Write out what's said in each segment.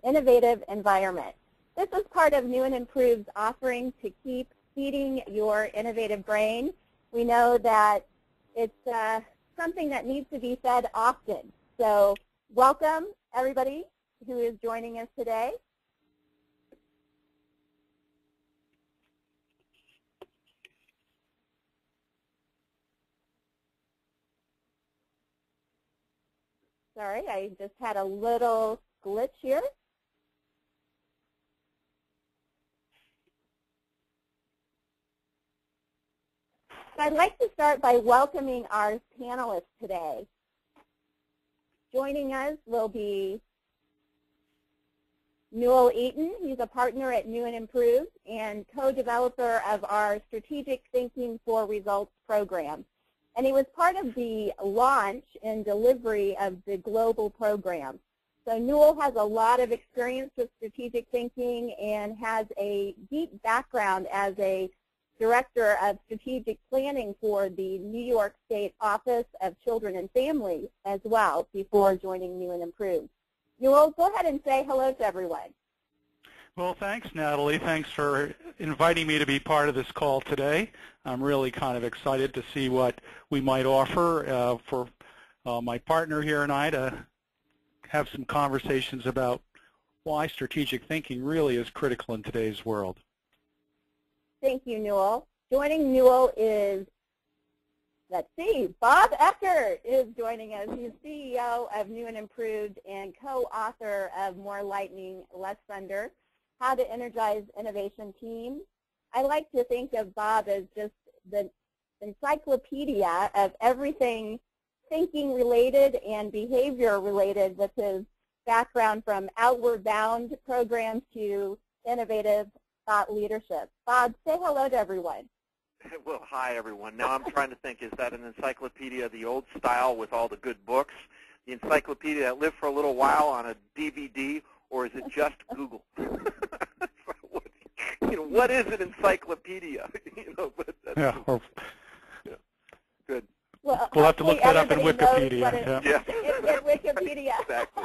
innovative environment. This is part of New and Improved's offering to keep feeding your innovative brain. We know that it's something that needs to be fed often. So welcome, everybody who is joining us today. Sorry, I just had a little glitch here. I'd like to start by welcoming our panelists today. Joining us will be Newell Eaton. He's a partner at New and Improved and co-developer of our Strategic Thinking for Results program. And he was part of the launch and delivery of the global program. So Newell has a lot of experience with strategic thinking and has a deep background as a Director of Strategic Planning for the New York State Office of Children and Families as well before joining New and Improved. Newell, go ahead and say hello to everyone. Well, thanks, Natalie. Thanks for inviting me to be part of this call today. I'm really kind of excited to see what we might offer for my partner here and I to have some conversations about why strategic thinking really is critical in today's world. Thank you, Newell. Joining Newell is, let's see, Bob Eckert is joining us. He's CEO of New and Improved and co-author of More Lightning, Less Thunder, How to Energize Innovation Teams. I like to think of Bob as just the encyclopedia of everything thinking related and behavior related with his background from outward bound programs to innovative thought leadership. Bob, say hello to everyone. Well, hi, everyone. Now I'm trying to think, is that an encyclopedia the old style with all the good books, the encyclopedia that lived for a little while on a DVD, or is it just Google? What is an encyclopedia? But yeah. Good. Well, we'll have to look that up in Wikipedia. In Wikipedia. Exactly.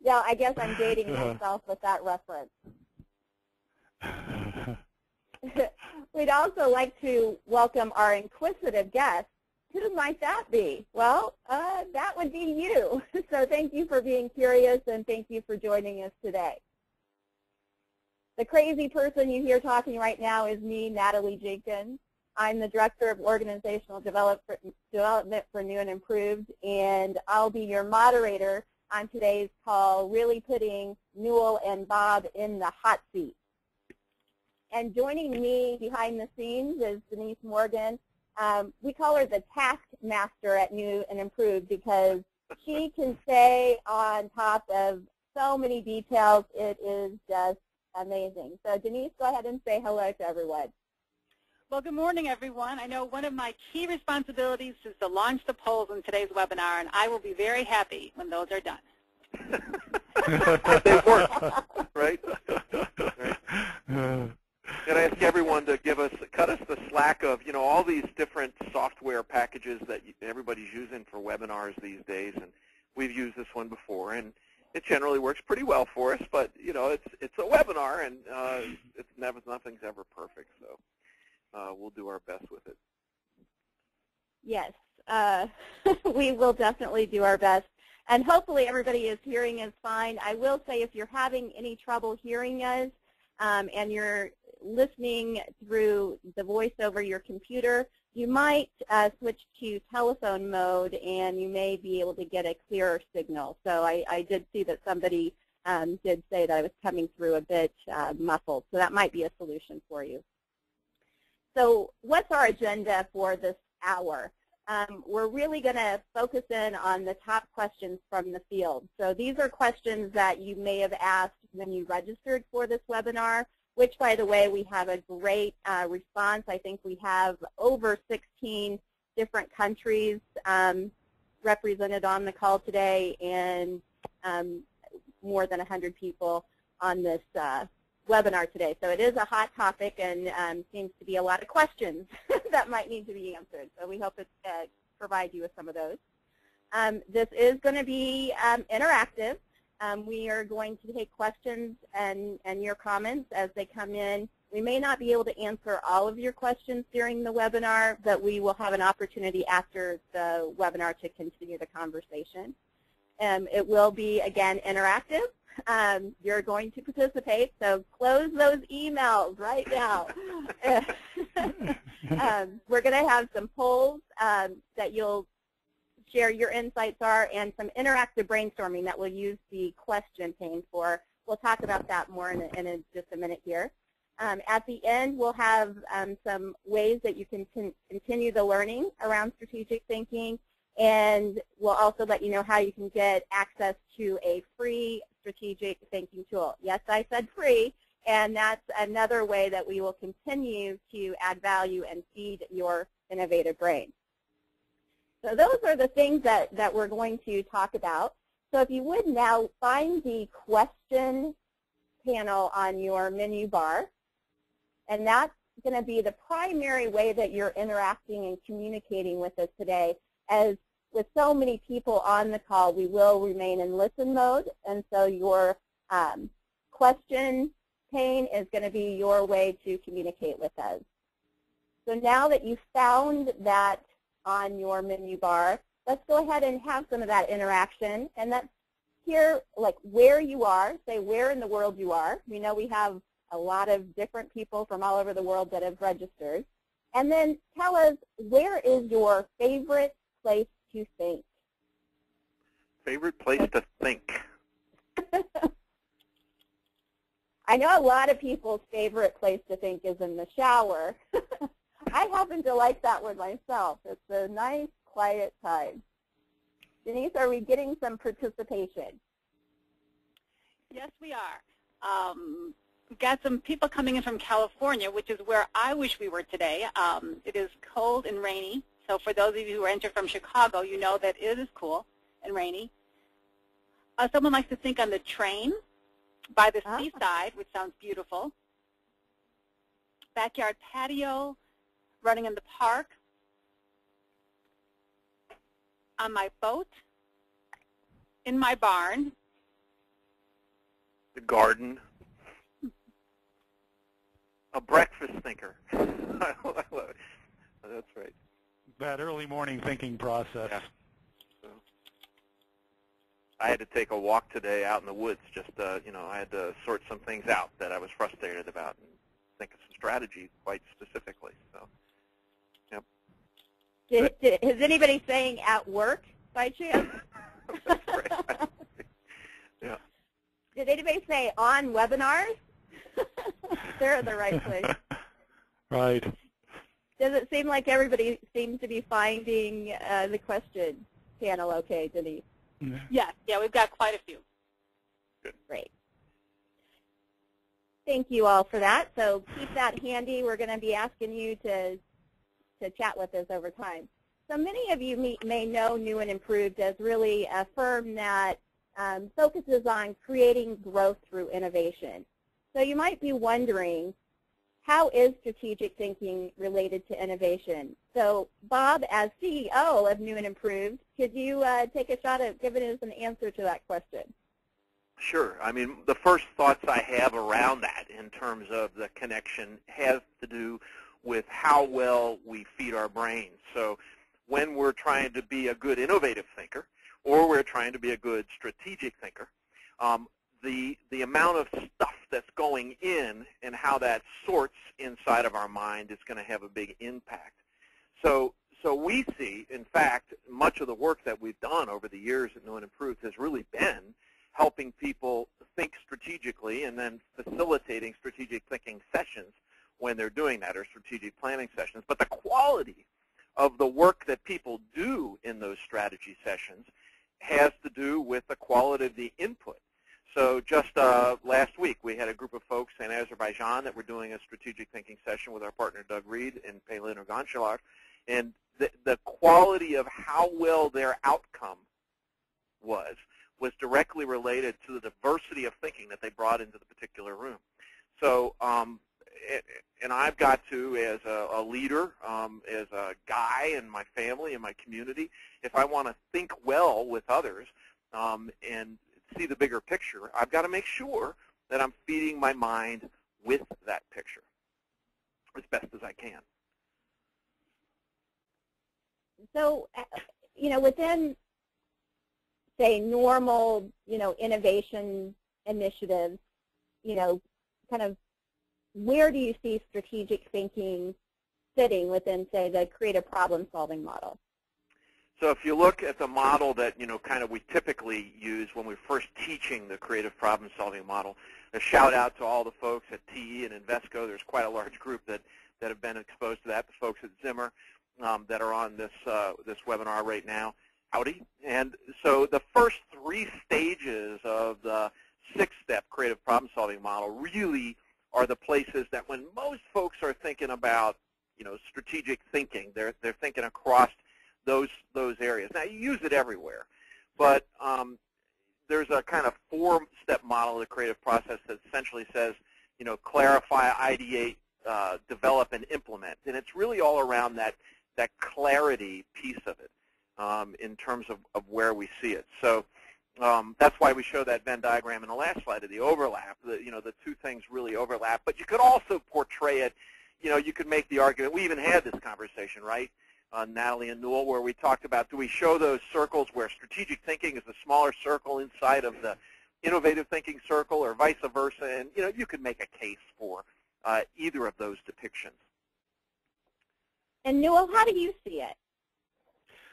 Yeah, I guess I'm dating myself with that reference. We'd also like to welcome our inquisitive guest. Who might that be? Well, that would be you. So thank you for being curious, and thank you for joining us today. The crazy person you hear talking right now is me, Natalie Jenkins. I'm the Director of Organizational Development for New and Improved, and I'll be your moderator on today's call, really putting Newell and Bob in the hot seat. And joining me behind the scenes is Denise Morgan. We call her the task master at New and Improved because she can stay on top of so many details. It is just amazing. So Denise, go ahead and say hello to everyone. Well, good morning, everyone. I know one of my key responsibilities is to launch the polls in today's webinar, and I will be very happy when those are done. They work, right? And I ask everyone to cut us the slack of, all these different software packages that everybody's using for webinars these days, and we've used this one before, and it generally works pretty well for us. But it's a webinar, and nothing's ever perfect, so we'll do our best with it. Yes, we will definitely do our best. And hopefully everybody is hearing us fine. I will say if you're having any trouble hearing us and you're listening through the voice over your computer, you might switch to telephone mode and you may be able to get a clearer signal. So I did see that somebody did say that I was coming through a bit muffled. So that might be a solution for you. So what's our agenda for this hour? We're really going to focus in on the top questions from the field. So these are questions that you may have asked when you registered for this webinar, which, by the way, we have a great response. I think we have over 16 different countries represented on the call today and more than 100 people on this webinar today. So it is a hot topic and seems to be a lot of questions that might need to be answered. So we hope it provides you with some of those. This is going to be interactive. We are going to take questions and your comments as they come in. We may not be able to answer all of your questions during the webinar, but we will have an opportunity after the webinar to continue the conversation. It will be, again, interactive. You're going to participate, so close those emails right now. We're going to have some polls that you'll share your insights are, and some interactive brainstorming that we'll use the question pane for. We'll talk about that more in just a minute here. At the end, we'll have some ways that you can continue the learning around strategic thinking, and we'll also let you know how you can get access to a free strategic thinking tool. Yes, I said free, and that's another way that we will continue to add value and feed your innovative brain. So those are the things that we're going to talk about. So if you would now find the question panel on your menu bar, and that's going to be the primary way that you're interacting and communicating with us today. As with so many people on the call, we will remain in listen mode, and so your question pane is going to be your way to communicate with us. So now that you've found that on your menu bar, let's go ahead and have some of that interaction, and that's here, like where you are, say where in the world you are. We know we have a lot of different people from all over the world that have registered. And then tell us, where is your favorite place to think? Favorite place to think? I know a lot of people's favorite place to think is in the shower. I happen to like that one myself. It's a nice, quiet time. Denise, are we getting some participation? Yes, we are. We've got some people coming in from California, which is where I wish we were today. It is cold and rainy. So for those of you who are entered from Chicago, you know that it is cool and rainy. Someone likes to think on the train by the seaside, which sounds beautiful. Backyard patio, running in the park, on my boat, in my barn. The garden. A breakfast thinker. I love it. That's right. That early morning thinking process. Yeah. So, I had to take a walk today out in the woods. Just, you know, I had to sort some things out that I was frustrated about and think of some strategy quite specifically. So, yep. Is anybody saying at work by chance? That's right. Yeah. Did anybody say on webinars? They're in the right place. Right. Does it seem like everybody seems to be finding the question panel okay, Denise? Yes, yeah, we've got quite a few. Good. Great. Thank you all for that. So keep that handy. We're going to be asking you to chat with us over time. So many of you may know New and Improved as really a firm that focuses on creating growth through innovation. So you might be wondering, how is strategic thinking related to innovation? So Bob, as CEO of New and Improved, could you take a shot at giving us an answer to that question? Sure. I mean, the first thoughts I have around that in terms of the connection has to do with how well we feed our brains. So when we're trying to be a good innovative thinker, or we're trying to be a good strategic thinker, the amount of stuff that's going in and how that sorts inside of our mind is going to have a big impact. So we see, in fact, much of the work that we've done over the years at New and Improved has really been helping people think strategically and then facilitating strategic thinking sessions when they're doing that, or strategic planning sessions. But the quality of the work that people do in those strategy sessions has to do with the quality of the input. So just last week, we had a group of folks in Azerbaijan that were doing a strategic thinking session with our partner Doug Reed and Pelin Urgancılar, and the quality of how well their outcome was directly related to the diversity of thinking that they brought into the particular room. So, and I've got to, as a leader, as a guy in my family, in my community, if I want to think well with others and see the bigger picture, I've got to make sure that I'm feeding my mind with that picture as best as I can. So, within, say, normal, innovation initiatives, kind of where do you see strategic thinking sitting within, say, the creative problem-solving model? So if you look at the model that, kind of we typically use when we're first teaching the creative problem-solving model, a shout out to all the folks at TE and Invesco. There's quite a large group that have been exposed to that, the folks at Zimmer that are on this webinar right now. Howdy. And so the first 3 stages of the 6-step creative problem-solving model really are the places that when most folks are thinking about, strategic thinking, they're thinking across those areas. Now, you use it everywhere, but there's a kind of 4-step model of the creative process that essentially says, clarify, ideate, develop, and implement. And it's really all around that clarity piece of it in terms of where we see it. So that's why we show that Venn diagram in the last slide of the overlap. The 2 things really overlap. But you could also portray it, you could make the argument. We even had this conversation, right? Natalie and Newell, where we talked about, do we show those circles where strategic thinking is a smaller circle inside of the innovative thinking circle, or vice versa? And you could make a case for either of those depictions. And Newell, how do you see it?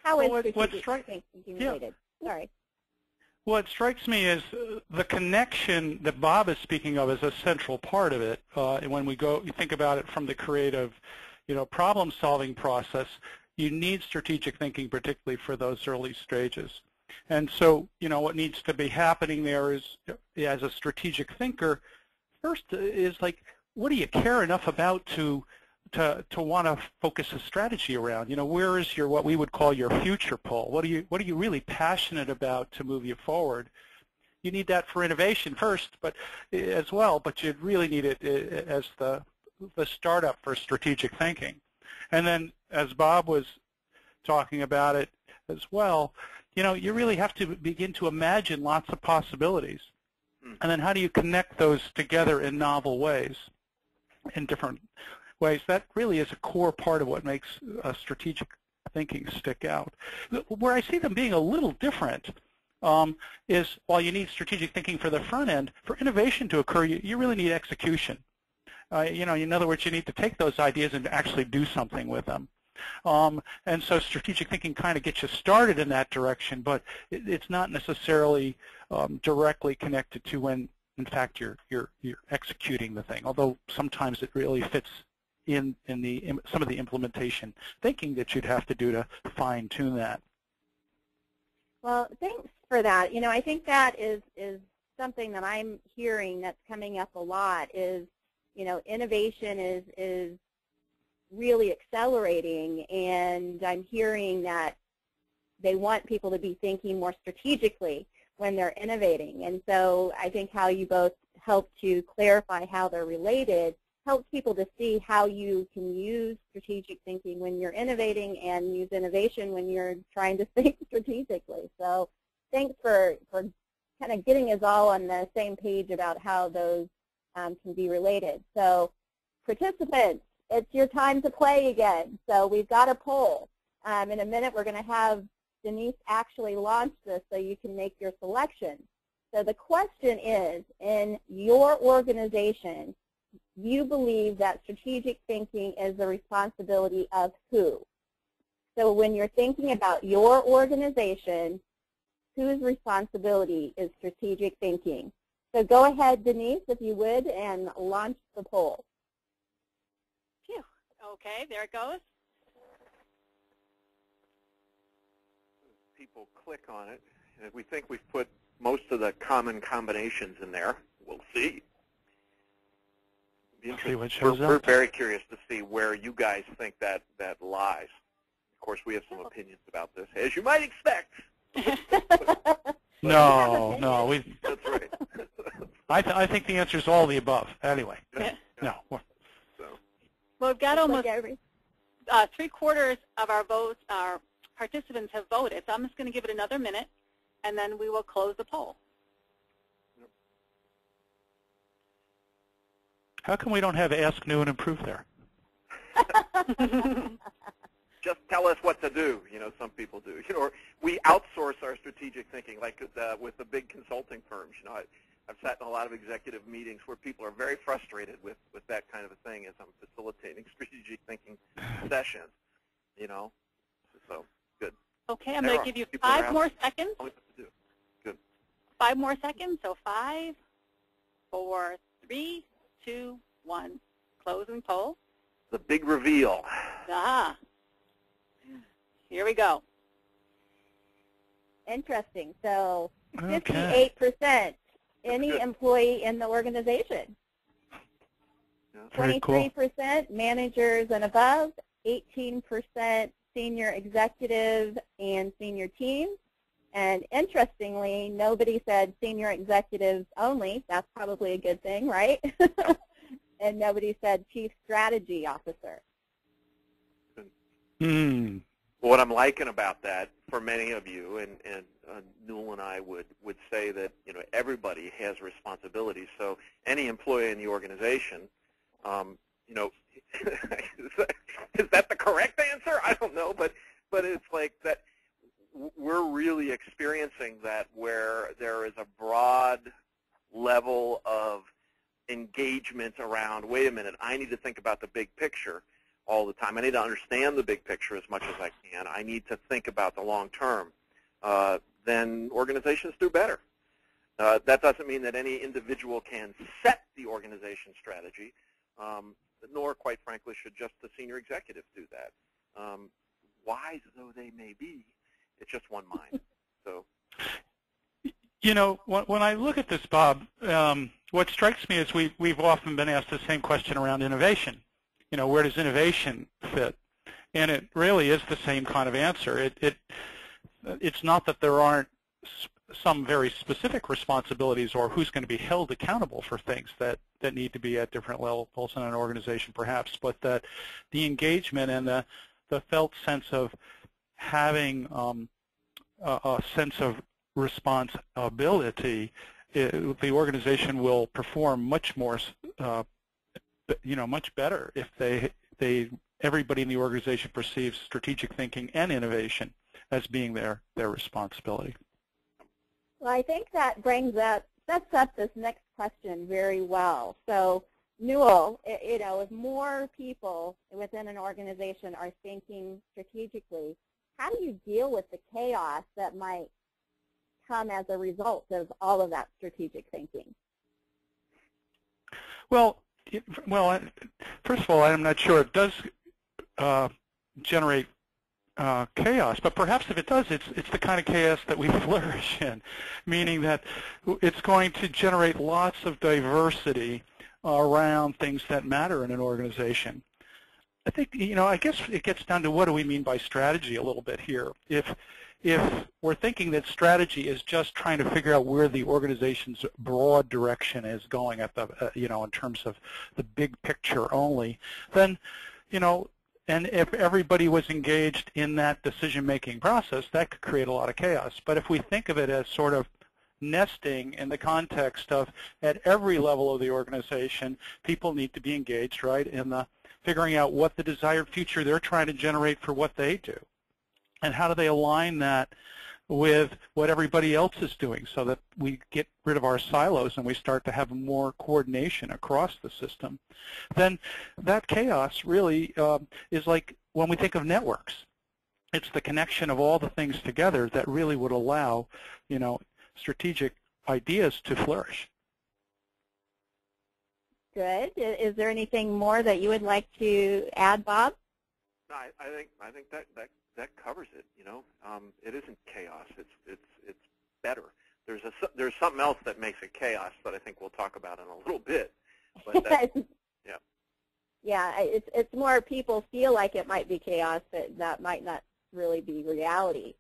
How is strategic thinking related? Yeah. Sorry. What strikes me is the connection that Bob is speaking of is a central part of it. When you think about it from the creative, problem-solving process, you need strategic thinking, particularly for those early stages. And so, what needs to be happening there is, as a strategic thinker, first is like, what do you care enough about to want to focus a strategy around? Where is what we would call your future pull? What are you really passionate about to move you forward? You need that for innovation first, but as well. But you really need it as the startup for strategic thinking. And then, as Bob was talking about it as well, you really have to begin to imagine lots of possibilities. And then how do you connect those together in novel ways, in different ways? That really is a core part of what makes strategic thinking stick out. Where I see them being a little different is, while you need strategic thinking for the front end, for innovation to occur, you really need execution. In other words, you need to take those ideas and actually do something with them. And so strategic thinking kind of gets you started in that direction, but it's not necessarily directly connected to when, in fact, you're executing the thing. Although sometimes it really fits in some of the implementation thinking that you'd have to do to fine-tune that. Well, thanks for that. I think that is something that I'm hearing that's coming up a lot is, innovation is really accelerating, and I'm hearing that they want people to be thinking more strategically when they're innovating. And so I think how you both help to clarify how they're related helps people to see how you can use strategic thinking when you're innovating and use innovation when you're trying to think strategically. So thanks for kind of getting us all on the same page about how those can be related. So participants, it's your time to play again. So we've got a poll. In a minute, we're going to have Denise actually launch this so you can make your selection. So the question is, in your organization, you believe that strategic thinking is the responsibility of who? So when you're thinking about your organization, whose responsibility is strategic thinking? So go ahead, Denise, if you would, and launch the poll. Phew. Okay, there it goes. People click on it, and if we think we've put most of the common combinations in there, we'll see. We're very curious to see where you guys think that lies. Of course, we have some opinions about this, as you might expect. No, That's right. I think the answer is all the above. Anyway, no. So. Well, we've got almost 3/4 of our votes, our participants have voted. So I'm just going to give it another minute, and then we will close the poll. How come we don't have Ask New and Improve there? Just tell us what to do, some people do. Or we outsource our strategic thinking, like with the big consulting firms. I've sat in a lot of executive meetings where people are very frustrated with that kind of a thing as I'm facilitating strategic thinking sessions, So, good. Okay, I'm going to give you 5 more seconds. Tell me what to do. Good. 5 more seconds, so 5, 4, 3, 2, 1. Closing poll. The big reveal. Ah. Here we go. Interesting. So Okay. 58%, any employee in the organization. Yeah. Very cool. 23% managers and above, 18% senior executive and senior teams. And interestingly, nobody said senior executives only. That's probably a good thing, right? And nobody said chief strategy officer. Hmm. What I'm liking about that for many of you, and Newell and I would say that everybody has responsibilities. So any employee in the organization, is that the correct answer? I don't know, but it's like that. We're really experiencing that where there is a broad level of engagement around. Wait a minute, I need to think about the big picture all the time. I need to understand the big picture as much as I can. I need to think about the long term. Then organizations do better. That doesn't mean that any individual can set the organization strategy, nor, quite frankly, should just the senior executive do that. Wise though they may be, it's just one mind. So, when I look at this, Bob, what strikes me is we've often been asked the same question around innovation. Where does innovation fit? And it really is the same kind of answer. It's not that there aren't some very specific responsibilities or who's going to be held accountable for things that need to be at different levels in an organization perhaps, but that the engagement and the felt sense of having a sense of responsibility, the organization will perform much more much better if everybody in the organization perceives strategic thinking and innovation as being their responsibility. Well, I think that sets up this next question very well. So, Newell, if more people within an organization are thinking strategically, how do you deal with the chaos that might come as a result of all of that strategic thinking? Well, first of all, I'm not sure it does generate chaos, but perhaps if it does, it's the kind of chaos that we flourish in, meaning that it's going to generate lots of diversity around things that matter in an organization. I think, I guess it gets down to what do we mean by strategy a little bit here. If we're thinking that strategy is just trying to figure out where the organization's broad direction is going at the, in terms of the big picture only, then, and if everybody was engaged in that decision-making process, that could create a lot of chaos. But if we think of it as sort of nesting in the context of at every level of the organization, people need to be engaged, right, in the figuring out what the desired future they're trying to generate for what they do. And how do they align that with what everybody else is doing so that we get rid of our silos and we start to have more coordination across the system. Then that chaos really is like when we think of networks. It's the connection of all the things together that really would allow, strategic ideas to flourish. Good. Is there anything more that you would like to add, Bob? No, I think that covers it. It isn't chaos. It's better. There's something else that makes it chaos that I think we'll talk about in a little bit. But yeah. Yeah, it's more people feel like it might be chaos, but that might not really be reality.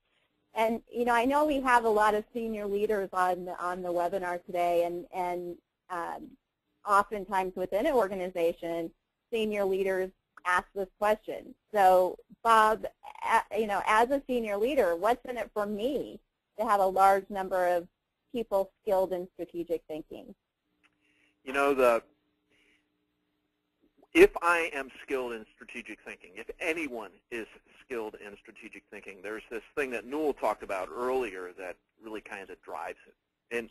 And I know we have a lot of senior leaders on the webinar today, and oftentimes within an organization, senior leaders ask this question. So, Bob, as a senior leader, what's in it for me to have a large number of people skilled in strategic thinking? if I am skilled in strategic thinking, if anyone is skilled in strategic thinking, there's this thing that Newell talked about earlier that really kind of drives it.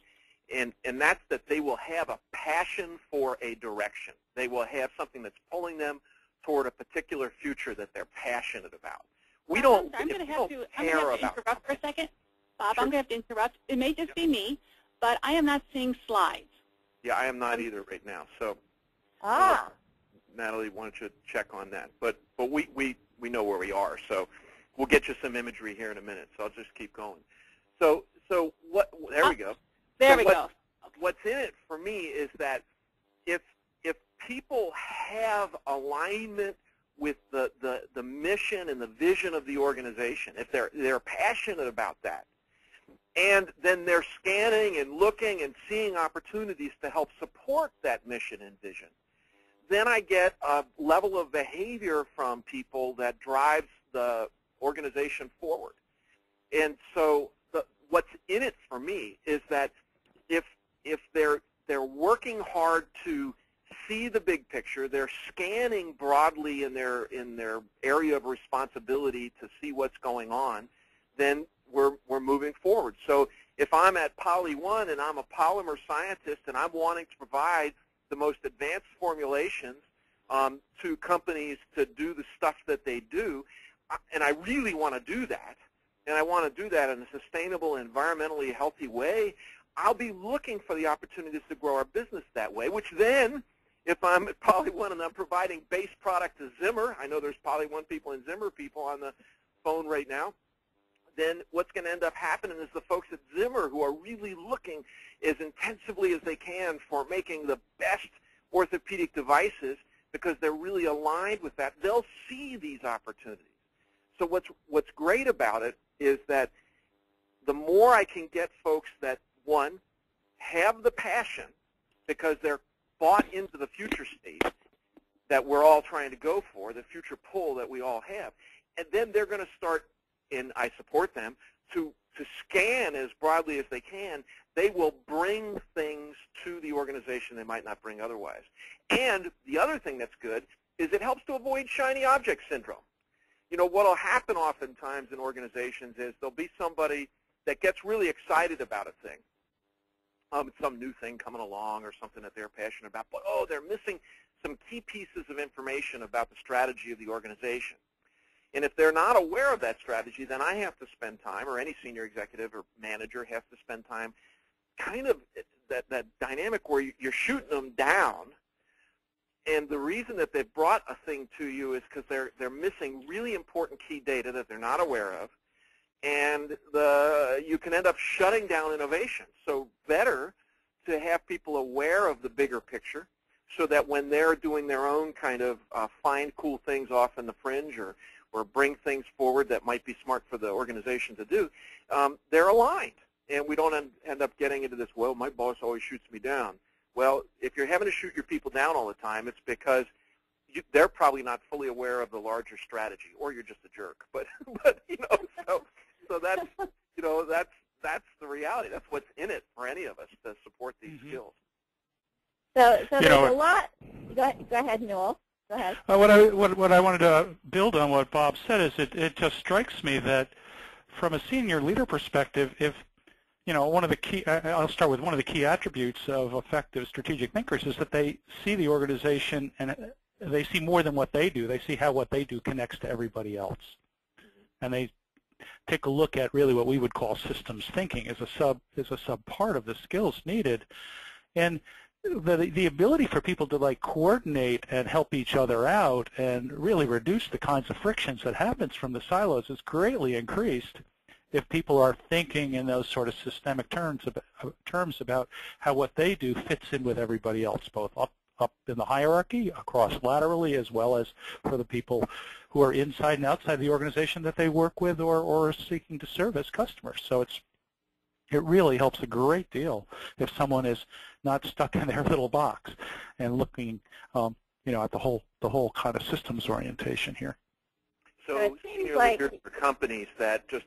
And that's that they will have a passion for a direction. They will have something that's pulling them toward a particular future that they're passionate about. We don't I'm going to have to interrupt for a second. Bob, Sure. I'm going to have to interrupt. It may just be me, but I am not seeing slides. Yeah, I am not either right now. So, Natalie, why don't you check on that? But we know where we are, so we'll get you some imagery here in a minute. So I'll just keep going. So what? There we go. There we go. Okay. What's in it for me is that if people have alignment with the mission and the vision of the organization, if they're passionate about that, and then they're scanning and looking and seeing opportunities to help support that mission and vision, then I get a level of behavior from people that drives the organization forward. And so what's in it for me is that if they're working hard to see the big picture, they're scanning broadly in their area of responsibility to see what's going on, then we're moving forward. So if I'm at Poly 1 and I'm a polymer scientist and I'm wanting to provide the most advanced formulations to companies to do the stuff that they do, and I really want to do that, and I want to do that in a sustainable, environmentally healthy way, I'll be looking for the opportunities to grow our business that way, which then, if I'm at Poly 1 and I'm providing base product to Zimmer, I know there's Poly 1 people and Zimmer people on the phone right now, then what's going to end up happening is the folks at Zimmer who are really looking as intensively as they can for making the best orthopedic devices because they're really aligned with that, they'll see these opportunities. So what's great about it is that the more I can get folks that, one, have the passion because they're bought into the future state that we're all trying to go for, the future pull that we all have, and then they're going to start, and I support them, to scan as broadly as they can. They will bring things to the organization they might not bring otherwise. And the other thing that's good is it helps to avoid shiny object syndrome. You know, what will happen oftentimes in organizations is there'll be somebody that gets really excited about a thing, some new thing coming along or something that they're passionate about, but, oh, they're missing some key pieces of information about the strategy of the organization. And if they're not aware of that strategy, then I have to spend time, or any senior executive or manager has to spend time, kind of that dynamic where you're shooting them down. And the reason that they've brought a thing to you is because they're missing really important key data that they're not aware of. And you can end up shutting down innovation. So better to have people aware of the bigger picture so that when they're doing their own kind of find cool things off in the fringe or bring things forward that might be smart for the organization to do, they're aligned. And we don't end up getting into this, well, my boss always shoots me down. Well, if you're having to shoot your people down all the time, it's because they're probably not fully aware of the larger strategy, or you're just a jerk. But you know, so that's, you know, that's the reality. That's what's in it for any of us to support these skills. So there's a lot. Go ahead, Newell. Go ahead. What I wanted to build on what Bob said is it just strikes me that from a senior leader perspective, if you know, one of the key, I'll start with one of the key attributes of effective strategic thinkers is that they see the organization and they see more than what they do. They see how what they do connects to everybody else. And they take a look at really what we would call systems thinking as a sub part of the skills needed. And the ability for people to like coordinate and help each other out and really reduce the kinds of frictions that happens from the silos is greatly increased if people are thinking in those sort of systemic terms about how what they do fits in with everybody else, both up in the hierarchy, across laterally, as well as for the people who are inside and outside the organization that they work with or are seeking to serve as customers. So it really helps a great deal if someone is not stuck in their little box and looking, you know, at the whole kind of systems orientation here. So senior leaders for companies that just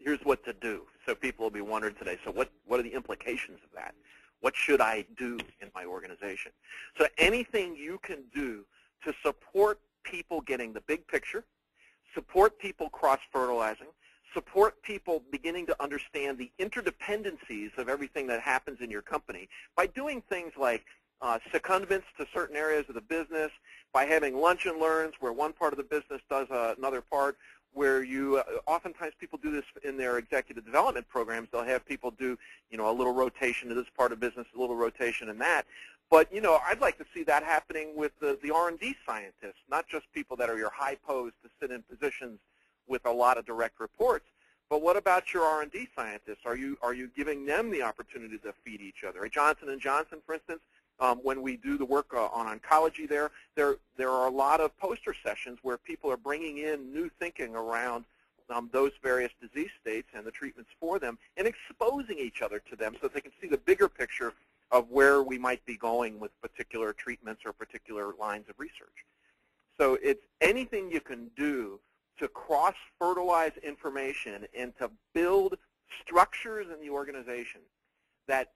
here's what to do. So people will be wondering today, so what are the implications of that? What should I do in my organization? So anything you can do to support people getting the big picture, support people cross-fertilizing, support people beginning to understand the interdependencies of everything that happens in your company by doing things like secondments to certain areas of the business, by having lunch and learns where one part of the business does another part, where you oftentimes people do this in their executive development programs. They'll have people do, a little rotation to this part of business, a little rotation in that. But, I'd like to see that happening with the R&D scientists, not just people that are your high pose to sit in positions with a lot of direct reports. But what about your R&D scientists? Are you giving them the opportunity to feed each other? At Johnson & Johnson, for instance, when we do the work on oncology there are a lot of poster sessions where people are bringing in new thinking around those various disease states and the treatments for them and exposing each other to them so that they can see the bigger picture of where we might be going with particular treatments or particular lines of research. So it's anything you can do to cross-fertilize information and to build structures in the organization that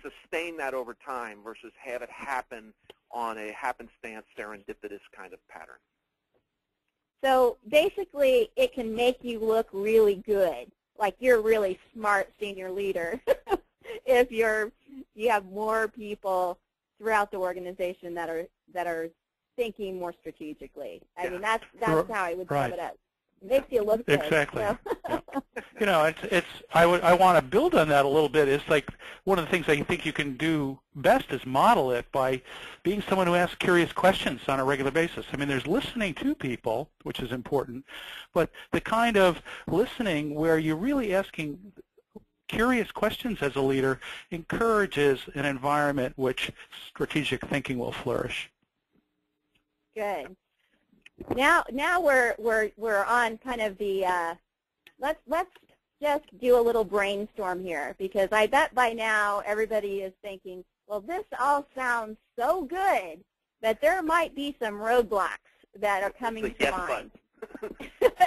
sustain that over time versus have it happen on a happenstance, serendipitous kind of pattern. So basically, it can make you look really good, like you're a really smart senior leader, if you have more people throughout the organization that are thinking more strategically. I mean, that's how I would sum it up. It makes you look good. Exactly. So. Yeah. I want to build on that a little bit. It's like one of the things I think you can do best is model it by being someone who asks curious questions on a regular basis. I mean, there's listening to people, which is important, but the kind of listening where you're really asking curious questions as a leader encourages an environment which strategic thinking will flourish. Good. Now we're on kind of the let's just do a little brainstorm here, because I bet by now everybody is thinking, well, this all sounds so good that there might be some roadblocks that are coming to mind.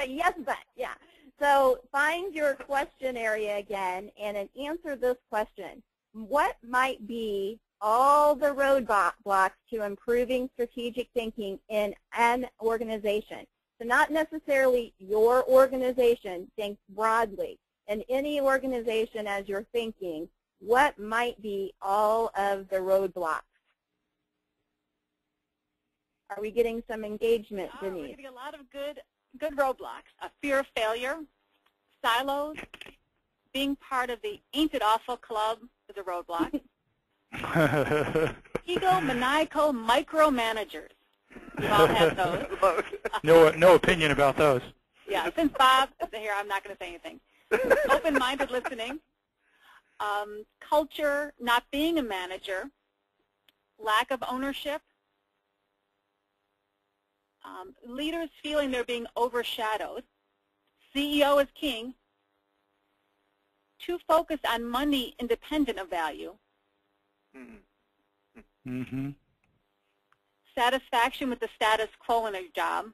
Yes, but yeah. So find your question area again and answer this question. What might be all the roadblocks to improving strategic thinking in an organization? So not necessarily your organization, think broadly. In any organization as you're thinking, what might be all of the roadblocks? Are we getting some engagement, Denise? We're getting a lot of good roadblocks. A fear of failure, silos, being part of the Ain't It Awful Club is a roadblock. Egomaniacal micromanagers. We've all had those. No opinion about those. Yeah, since Bob is here, I'm not going to say anything. Open-minded listening, culture, not being a manager, lack of ownership, leaders feeling they're being overshadowed, CEO is king, too focused on money independent of value, Mm-hmm. satisfaction with the status quo in a job,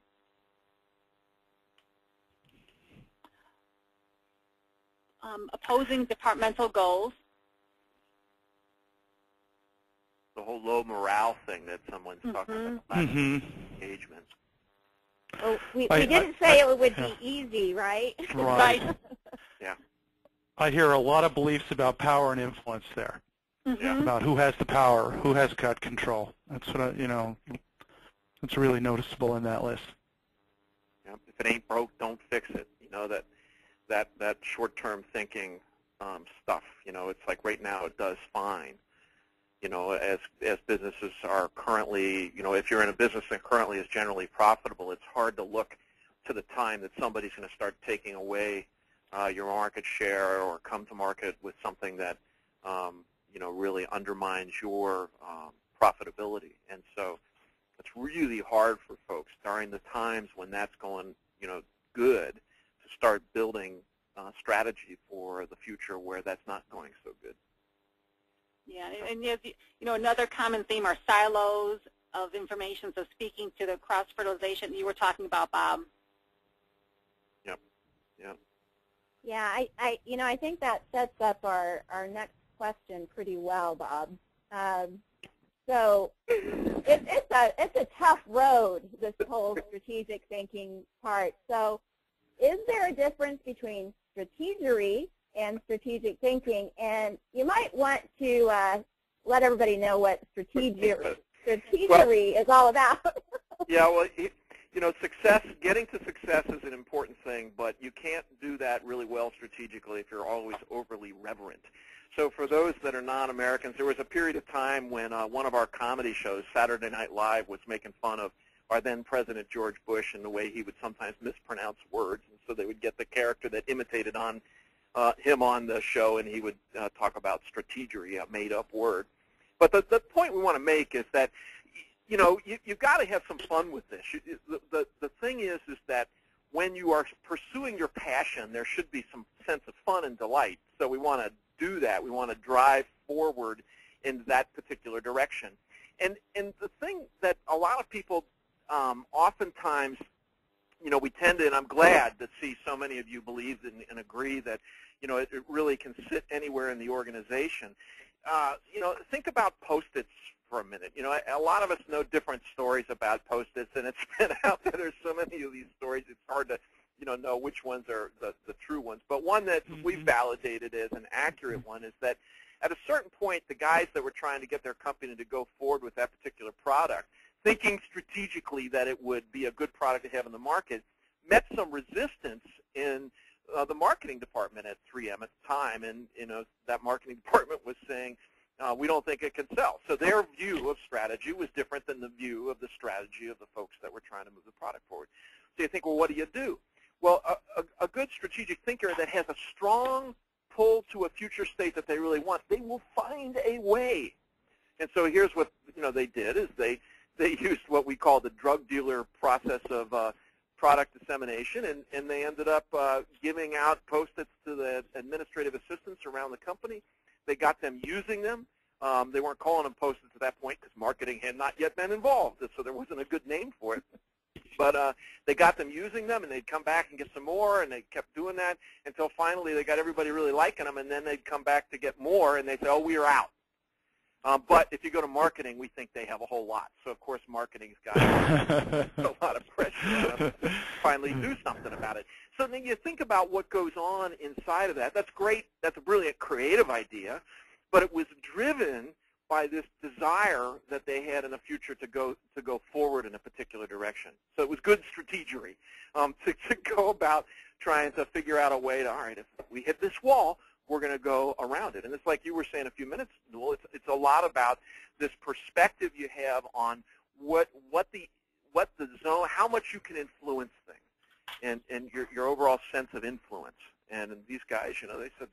opposing departmental goals. The whole low morale thing that someone's talking about, engagement. Well, we didn't say it would be easy, right? Right. Yeah. I hear a lot of beliefs about power and influence there. About who has the power, who has got control. That's what that's really noticeable in that list. Yeah. If it ain't broke, don't fix it. That short-term thinking stuff. It's like right now it does fine. As businesses are currently, if you're in a business that currently is generally profitable, it's hard to look to the time that somebody's going to start taking away your market share or come to market with something that really undermines your profitability. And so it's really hard for folks during the times when that's going, good, to start building strategy for the future where that's not going so good. Yeah, and another common theme are silos of information. So speaking to the cross-fertilization you were talking about, Bob. Yep. Yep. Yeah, I think that sets up our next question pretty well, Bob. So it's a tough road, this whole strategic thinking part. So is there a difference between strategery and strategic thinking? And you might want to let everybody know what strategery is all about. Yeah, well, getting to success is an important thing, but you can't do that really well strategically if you're always overly reverent. So for those that are non-Americans, there was a period of time when one of our comedy shows, Saturday Night Live, was making fun of our then President George Bush and the way he would sometimes mispronounce words. And so they would get the character that imitated him on the show, and he would talk about strategery, a made-up word. But the point we want to make is that, you've got to have some fun with this. The thing is that when you are pursuing your passion, there should be some sense of fun and delight. So we want to do that. We want to drive forward in that particular direction. And the thing that a lot of people oftentimes, we tend to, and I'm glad to see so many of you believe and agree that, it really can sit anywhere in the organization. Think about Post-its for a minute. A lot of us know different stories about Post-its, and it's been out there. There's so many of these stories, it's hard to know which ones are the true ones. But one that we've validated as an accurate one is that at a certain point, the guys that were trying to get their company to go forward with that particular product, thinking strategically that it would be a good product to have in the market, met some resistance in the marketing department at 3M at the time. And that marketing department was saying, we don't think it can sell. So their view of strategy was different than the view of the strategy of the folks that were trying to move the product forward. So you think, well, what do you do? Well, a good strategic thinker that has a strong pull to a future state that they really want, they will find a way. And so here's what they did is they used what we call the drug dealer process of product dissemination, and they ended up giving out Post-its to the administrative assistants around the company. They got them using them. They weren't calling them Post-its at that point because marketing had not yet been involved, so there wasn't a good name for it. But they got them using them, and they'd come back and get some more, and they kept doing that until finally they got everybody really liking them, and then they'd come back to get more, and they'd say, oh, we are out. But if you go to marketing, we think they have a whole lot. So, of course, marketing's got a lot of pressure on them to finally do something about it. So then you think about what goes on inside of that. That's great. That's a brilliant creative idea. But it was driven by this desire that they had in the future to go forward in a particular direction. So it was good strategery to go about trying to figure out a way to, all right, if we hit this wall, we're going to go around it. And it's like you were saying a few minutes ago, it's a lot about this perspective you have on what the zone, how much you can influence things, and your overall sense of influence. And these guys, they said,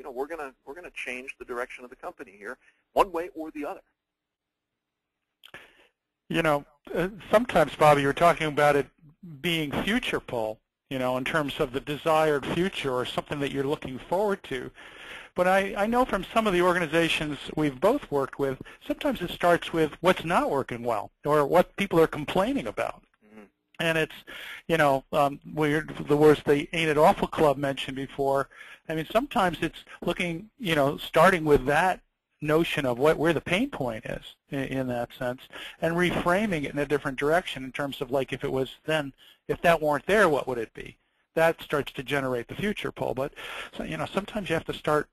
we're going to change the direction of the company here, one way or the other. Sometimes, Bobby, you're talking about it being future pull, in terms of the desired future or something that you're looking forward to. But I know from some of the organizations we've both worked with, sometimes it starts with what's not working well or what people are complaining about. And it's, the words the Ain't It Awful Club mentioned before. I mean, sometimes it's looking, starting with that notion of where the pain point is in that sense, and reframing it in a different direction in terms of like if it was then, if that weren't there, what would it be? That starts to generate the future pull. But sometimes you have to start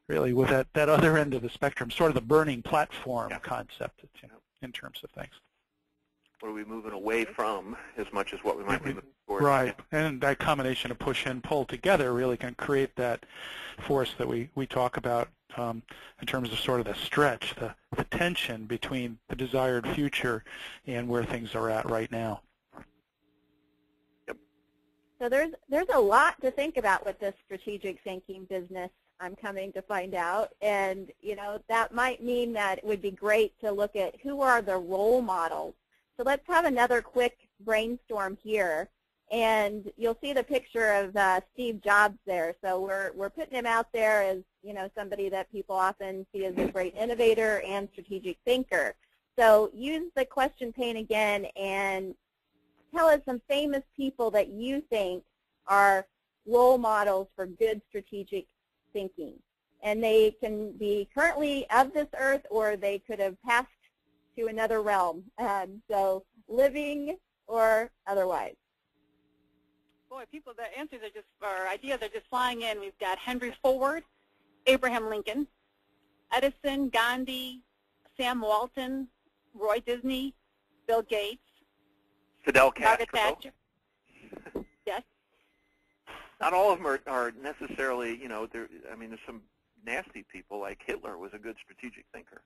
really with that other end of the spectrum, sort of the burning platform concept, in terms of things. What are we moving away from as much as what we might be moving forward? Right, and that combination of push and pull together really can create that force that we talk about in terms of sort of the stretch, the tension between the desired future and where things are at right now. Yep. So there's a lot to think about with this strategic thinking business, I'm coming to find out. And, that might mean that it would be great to look at who are the role models. So let's have another quick brainstorm here. And you'll see the picture of Steve Jobs there. So we're putting him out there as, somebody that people often see as a great innovator and strategic thinker. So use the question pane again and tell us some famous people that you think are role models for good strategic thinking. and they can be currently of this earth, or they could have passed to another realm. So living or otherwise. Boy, people, the answers are just, or ideas are just flying in. We've got Henry Ford, Abraham Lincoln, Edison, Gandhi, Sam Walton, Roy Disney, Bill Gates, Fidel Margaret Castro. Thatcher. Yes. Not all of them are necessarily, you know, I mean, there's some nasty people, like Hitler was a good strategic thinker.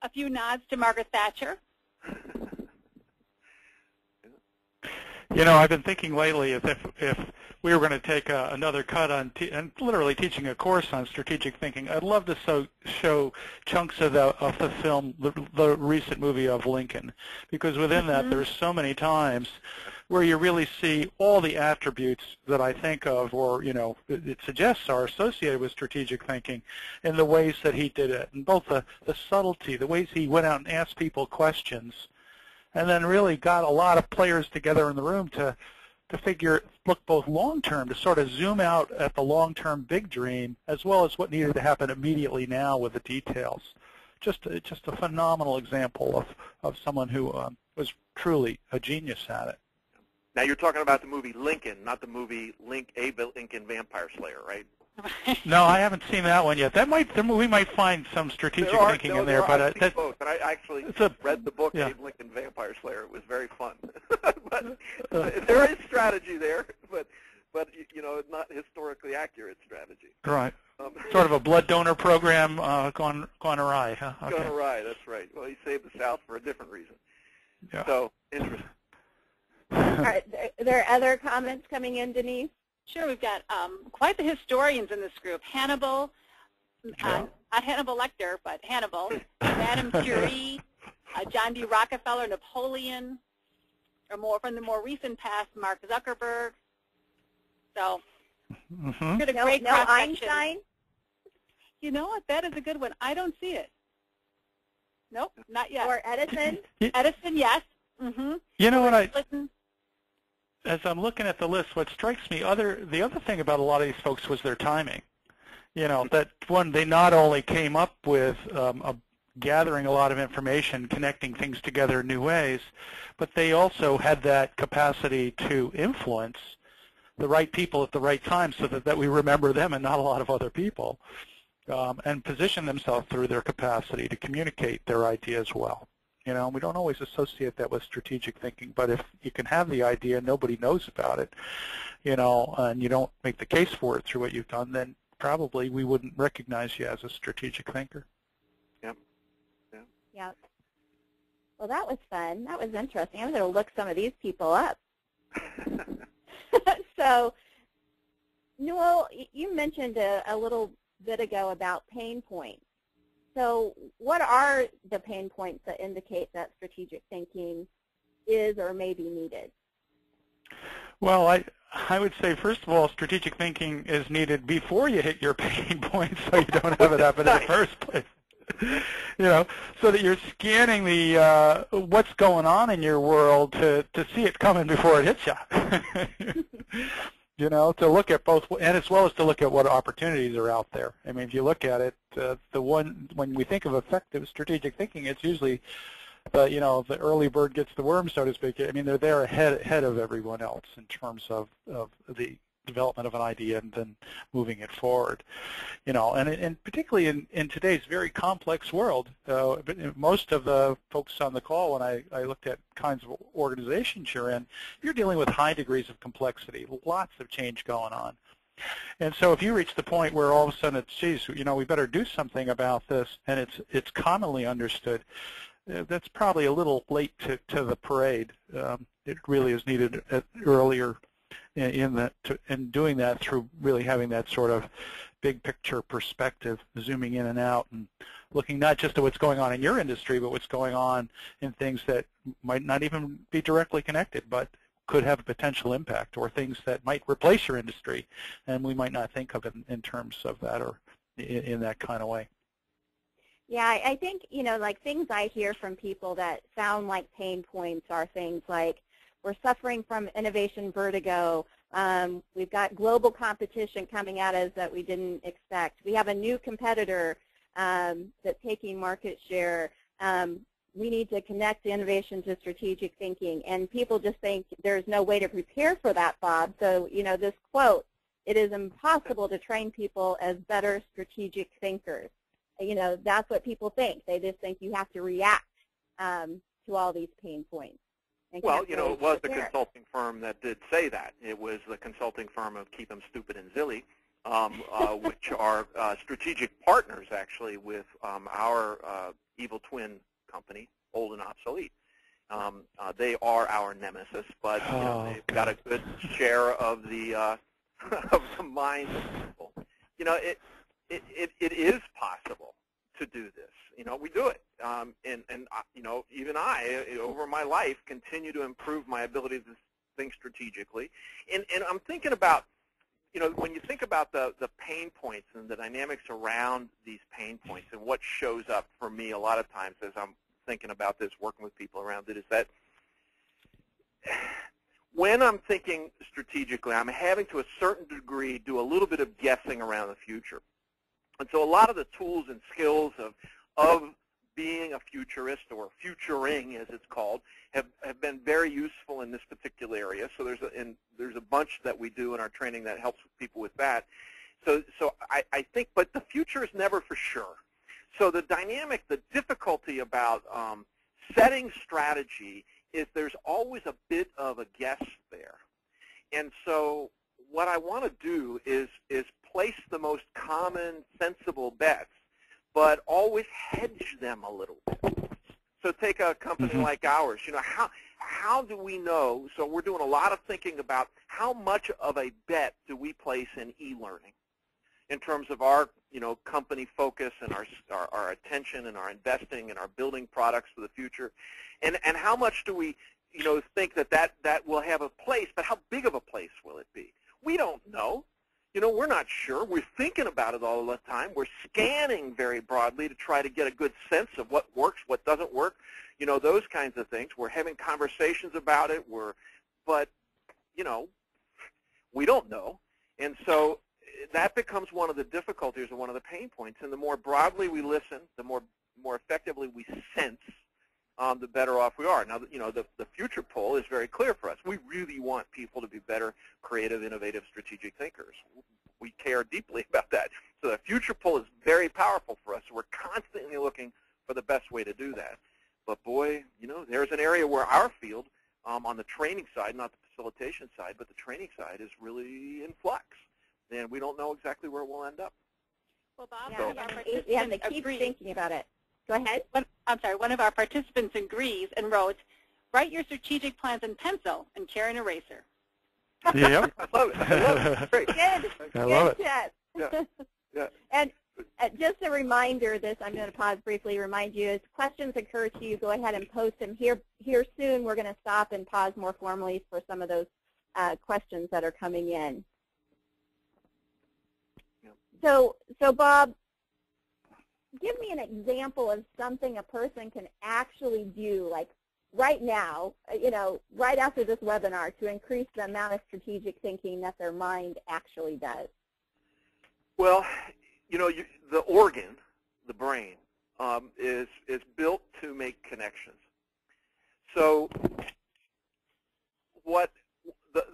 A few nods to Margaret Thatcher. You know, I've been thinking lately as if we were going to take another cut on and literally teaching a course on strategic thinking, I'd love to show chunks of the film, the recent movie of Lincoln, because within that there's so many times where you really see all the attributes that I think of, or, you know, it suggests are associated with strategic thinking, in the ways that he did it, and both the subtlety, the ways he went out and asked people questions, and then really got a lot of players together in the room to look both long-term, to sort of zoom out at the long-term big dream, as well as what needed to happen immediately now with the details. Just a phenomenal example of someone who was truly a genius at it. Now you're talking about the movie Lincoln, not the movie Abe Lincoln Vampire Slayer, right? No, I haven't seen that one yet. We might find some strategic thinking in there, but I've seen both. And I actually read the book Abe Lincoln Vampire Slayer. It was very fun. But there is strategy there, but you know, not historically accurate strategy. Right. Sort of a blood donor program gone awry, huh? Okay. Gone awry. That's right. Well, he saved the South for a different reason. Yeah. So interesting. All right, are there other comments coming in, Denise? Sure, we've got quite the historians in this group. Hannibal, not Hannibal Lecter, but Hannibal, Madame Curie, John D. Rockefeller, Napoleon, or more from the more recent past, Mark Zuckerberg. So, good, a great no Einstein? You know what? That is a good one. I don't see it. Nope, not yet. Or Edison? Edison, yes. Mm-hmm. You know what, as I'm looking at the list, what strikes me, the other thing about a lot of these folks was their timing. You know, that one, they not only came up with gathering a lot of information, connecting things together in new ways, but they also had that capacity to influence the right people at the right time, so that we remember them and not a lot of other people, and position themselves through their capacity to communicate their ideas well. You know, we don't always associate that with strategic thinking, but if you can have the idea and nobody knows about it, you know, and you don't make the case for it through what you've done, then probably we wouldn't recognize you as a strategic thinker. Yep. Yep. Well, that was fun. That was interesting. I'm going to look some of these people up. So, Newell, you mentioned a little bit ago about pain points. So what are the pain points that indicate that strategic thinking is or may be needed? Well, I would say, first of all, strategic thinking is needed before you hit your pain points, so you don't have it happen in the first place. You know, so that you're scanning the what's going on in your world to see it coming before it hits you. You know, to look at both, and as well as to look at what opportunities are out there. I mean, if you look at it, when we think of effective strategic thinking, it's usually the early bird gets the worm, so to speak. I mean, they're there ahead of everyone else in terms of the development of an idea and then moving it forward. You know, and particularly in today's very complex world, most of the folks on the call, when I looked at kinds of organizations you're in, you're dealing with high degrees of complexity, lots of change going on. And so if you reach the point where all of a sudden it's, geez, you know, we better do something about this, and it's commonly understood, that's probably a little late to the parade. It really is needed earlier in doing that through really having that sort of big picture perspective, zooming in and out and looking not just at what's going on in your industry, but what's going on in things that might not even be directly connected, but could have a potential impact, or things that might replace your industry, and we might not think of it in terms of that or in that kind of way. Yeah, I think, you know, like things I hear from people that sound like pain points are things like, we're suffering from innovation vertigo, We've got global competition coming at us that we didn't expect. We have a new competitor that's taking market share. We need to connect innovation to strategic thinking. And people just think there's no way to prepare for that, Bob. So, this quote, it is impossible to train people as better strategic thinkers. That's what people think. They just think you have to react to all these pain points. Well, it was the consulting firm that did say that. It was the consulting firm of Keep 'em Stupid and Zilly, which are strategic partners, actually, with our evil twin company, Old and Obsolete. They are our nemesis, but they've got a good share of the of the minds of people. It is possible to do this. We do it, and even I, over my life, continue to improve my ability to think strategically. And I'm thinking about, when you think about the pain points and the dynamics around these pain points and what shows up for me a lot of times as I'm thinking about this, working with people around it, is that when I'm thinking strategically, I'm having to a certain degree do a little bit of guessing around the future. And so a lot of the tools and skills of being a futurist, or futuring as it's called, have been very useful in this particular area. So there's a bunch that we do in our training that helps people with that. So I think, but the future is never for sure. So the dynamic, the difficulty about setting strategy is there's always a bit of a guess there. And so what I want to do is place the most common, sensible bets, but always hedge them a little bit. So take a company like ours. How do we know? So we're doing a lot of thinking about how much of a bet do we place in e-learning in terms of our company focus and our attention and our investing and our building products for the future, and how much do we think that will have a place, but how big of a place will it be? We don't know. We're not sure. We're thinking about it all the time. We're scanning very broadly to try to get a good sense of what works, what doesn't work, those kinds of things. We're having conversations about it. But we don't know. And so that becomes one of the difficulties or one of the pain points. And the more broadly we listen, the more effectively we sense, the better off we are. Now, the future pull is very clear for us. We really want people to be better, creative, innovative, strategic thinkers. We care deeply about that. So the future pull is very powerful for us. So we're constantly looking for the best way to do that. But boy, there's an area where our field, on the training side, not the facilitation side, but the training side, is really in flux. And we don't know exactly where we'll end up. Well, Bob, we have to keep thinking about it. Go ahead. One of our participants agrees and wrote, write your strategic plans in pencil and carry an eraser. Yep. I love it. Great. Good. I love it. Yeah. And just a reminder, I'm going to pause briefly, remind you, as questions occur to you, go ahead and post them. Here soon, we're going to stop and pause more formally for some of those questions that are coming in. So Bob, give me an example of something a person can actually do, like right now, right after this webinar, to increase the amount of strategic thinking that their mind actually does. Well, the organ, the brain, is built to make connections. So what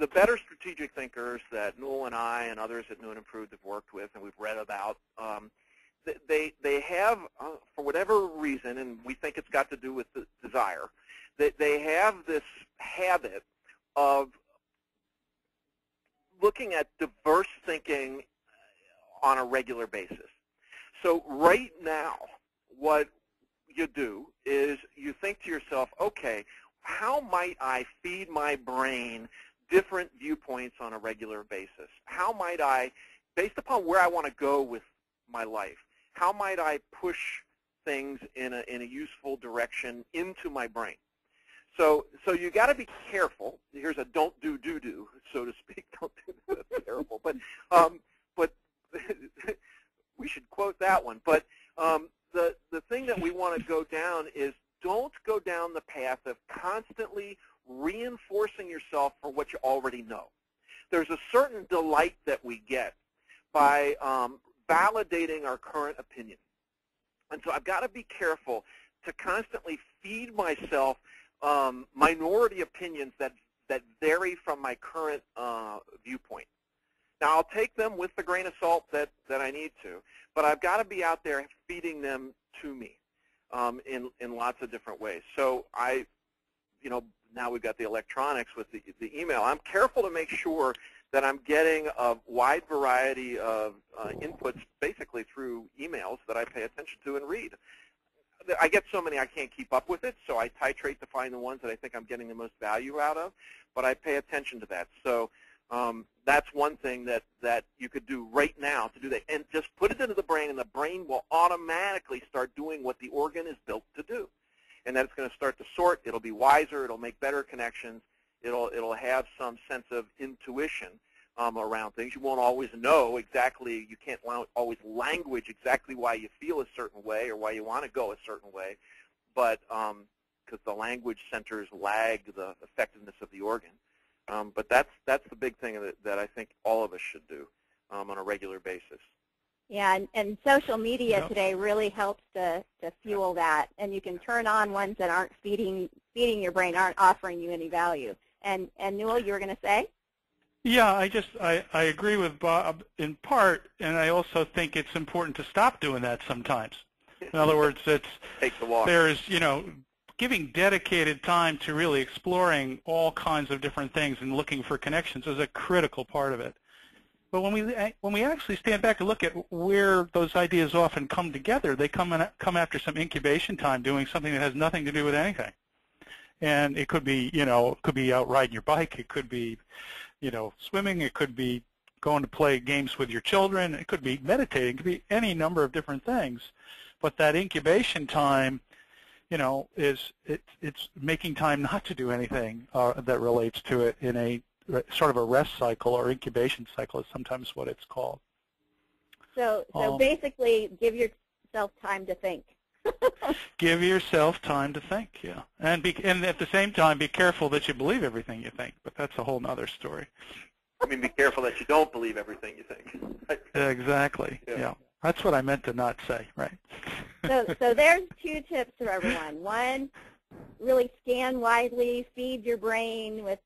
the better strategic thinkers that Newell and I and others at New and Improved have worked with and we've read about, they have, for whatever reason, and we think it's got to do with the desire, they have this habit of looking at diverse thinking on a regular basis. So right now, what you do is you think to yourself, okay, how might I feed my brain different viewpoints on a regular basis? How might I, based upon where I want to go with my life, how might I push things in a useful direction into my brain? So you got to be careful. Here's a don't do, so to speak. Don't do, that's terrible. But we should quote that one. But the thing that we want to go down is don't go down the path of constantly reinforcing yourself for what you already know. there's a certain delight that we get by validating our current opinion. And so I've got to be careful to constantly feed myself minority opinions that vary from my current viewpoint. Now, I'll take them with the grain of salt that I need to, but I've got to be out there feeding them to me in lots of different ways. So now we've got the electronics with the email. I'm careful to make sure that I'm getting a wide variety of inputs basically through emails that I pay attention to and read. I get so many I can't keep up with it, so I titrate to find the ones that I think I'm getting the most value out of, but I pay attention to that. So that's one thing that you could do right now to do that, and just put it into the brain, and the brain will automatically start doing what the organ is built to do. And then it's going to start to sort. It'll be wiser. It'll make better connections. It'll have some sense of intuition around things. You won't always know exactly. You can't always language exactly why you feel a certain way or why you want to go a certain way, but because the language centers lag the effectiveness of the organ. But that's the big thing that I think all of us should do on a regular basis. Yeah, and social media today really helps to fuel that. And you can turn on ones that aren't feeding your brain, aren't offering you any value. And Newell, you were going to say? Yeah, I agree with Bob in part, and I also think it's important to stop doing that sometimes. In other words, take the walk. There's, giving dedicated time to really exploring all kinds of different things and looking for connections is a critical part of it. But when we actually stand back and look at where those ideas often come together, they come after some incubation time doing something that has nothing to do with anything. And it could be, out riding your bike. It could be, swimming. It could be going to play games with your children. It could be meditating. It could be any number of different things. But that incubation time, it's making time not to do anything that relates to it in a sort of a rest cycle or incubation cycle is sometimes what it's called. So basically, give yourself time to think. Give yourself time to think, yeah. And at the same time, be careful that you believe everything you think, but that's a whole other story. I mean, be careful that you don't believe everything you think. Exactly, yeah. That's what I meant to not say, right? So there's 2 tips for everyone. One, really scan widely, feed your brain with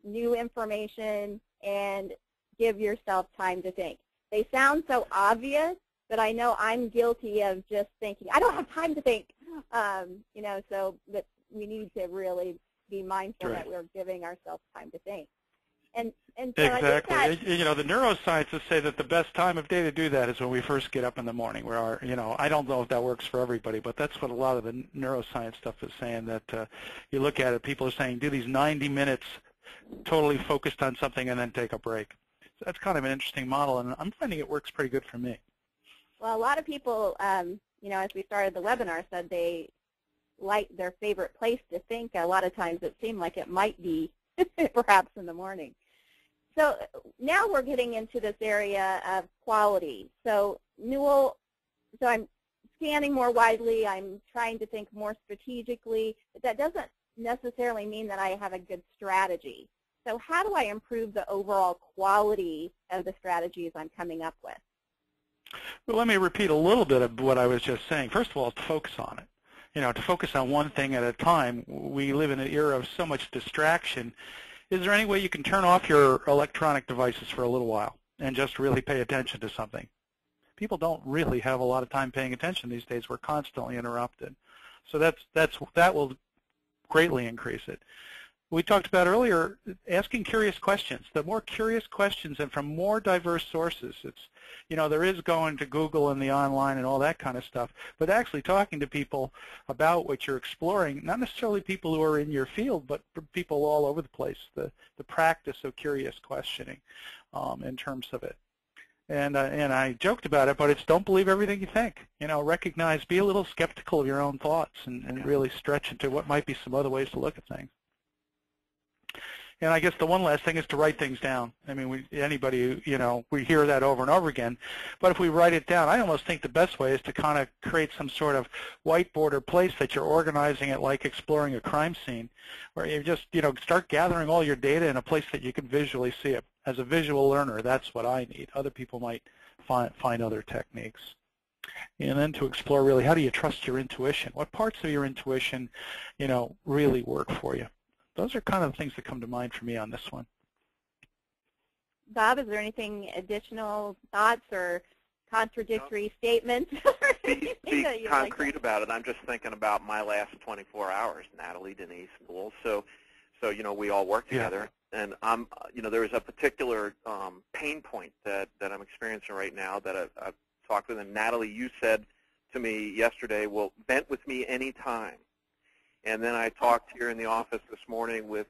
new information, and give yourself time to think. They sound so obvious, but I know I'm guilty of just thinking, I don't have time to think, so that we need to really be mindful that we're giving ourselves time to think. And so exactly. I think that, the neuroscientists say that the best time of day to do that is when we first get up in the morning. I don't know if that works for everybody, but that's what a lot of the neuroscience stuff is saying, that you look at it, people are saying do these 90 minutes totally focused on something and then take a break. So that's kind of an interesting model, and I'm finding it works pretty good for me. Well, a lot of people, as we started the webinar, said they like their favorite place to think. A lot of times it seemed like it might be perhaps in the morning. So now we're getting into this area of quality. So Newell, I'm scanning more widely. I'm trying to think more strategically. But that doesn't necessarily mean that I have a good strategy. So how do I improve the overall quality of the strategies I'm coming up with? Well, let me repeat a little bit of what I was just saying. First of all, to focus on it. To focus on one thing at a time. We live in an era of so much distraction. Is there any way you can turn off your electronic devices for a little while and just really pay attention to something? People don't really have a lot of time paying attention these days. We're constantly interrupted. So that will greatly increase it. We talked about earlier asking curious questions. The more curious questions and from more diverse sources. There is going to Google and the online and all that kind of stuff, but actually talking to people about what you're exploring, not necessarily people who are in your field, but people all over the place, the practice of curious questioning in terms of it. And I joked about it, but it's don't believe everything you think. Recognize, be a little skeptical of your own thoughts and really stretch into what might be some other ways to look at things. And I guess the one last thing is to write things down. I mean, we hear that over and over again. But if we write it down, I almost think the best way is to kind of create some sort of whiteboard or place that you're organizing it like exploring a crime scene, where you just, start gathering all your data in a place that you can visually see it. as a visual learner, that's what I need. Other people might find other techniques. And then to explore really, how do you trust your intuition? What parts of your intuition, really work for you? Those are kind of the things that come to mind for me on this one. Bob, is there anything additional thoughts or contradictory statements? Be concrete about it. I'm just thinking about my last 24 hours, Natalie, Denise, Newell. So we all work together, and there is a particular pain point that I'm experiencing right now that I've talked with. And Natalie, you said to me yesterday, well, vent with me anytime. And then I talked here in the office this morning with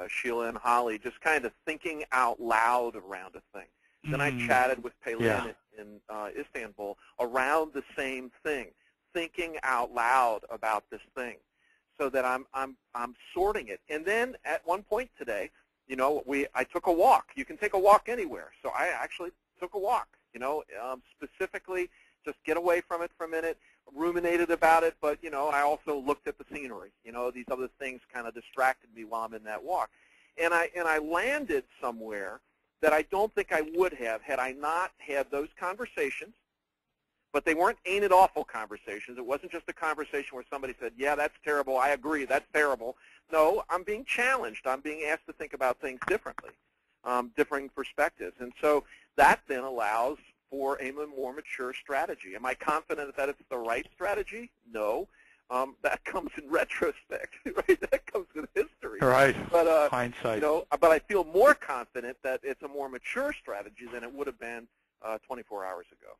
Sheila and Holly, just kind of thinking out loud around a thing. Then I chatted with Pelin in Istanbul around the same thing, thinking out loud about this thing, so that I'm sorting it. And then at one point today, I took a walk. You can take a walk anywhere, so I actually took a walk. Specifically, just get away from it for a minute, ruminated about it, but I also looked at the scenery. These other things kind of distracted me while I'm in that walk, and I landed somewhere that I don't think I would have had I not had those conversations. But they weren't ain't it awful conversations. It wasn't just a conversation where somebody said, yeah, that's terrible, I agree, that's terrible. No, I'm being challenged. I'm being asked to think about things differently, differing perspectives. And so that then allows for a more mature strategy. Am I confident that it's the right strategy? No. That comes in retrospect, right? That comes in history. Right. But hindsight. But I feel more confident that it's a more mature strategy than it would have been 24 hours ago.